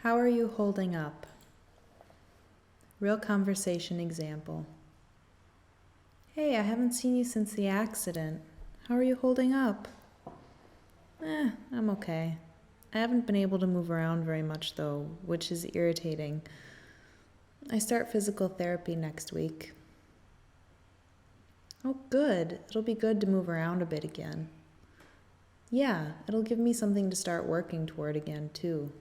How are you holding up? Real conversation example. Hey, I haven't seen you since the accident. How are you holding up? I'm okay. I haven't been able to move around very much though, which is irritating. I start physical therapy next week. Oh, good. It'll be good to move around a bit again. Yeah, it'll give me something to start working toward again, too.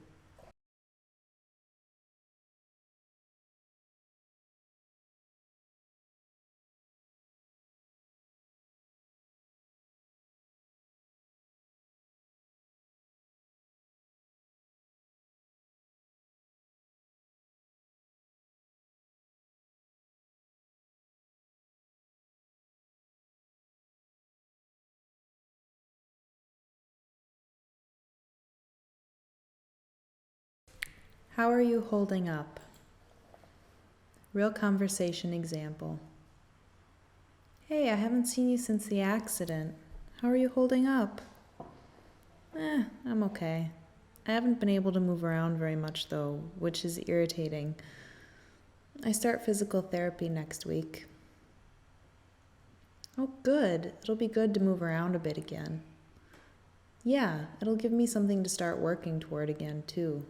How are you holding up? Real conversation example. Hey, I haven't seen you since the accident. How are you holding up? I'm okay. I haven't been able to move around very much though, which is irritating. I start physical therapy next week. Oh, good. It'll be good to move around a bit again. Yeah, it'll give me something to start working toward again, too.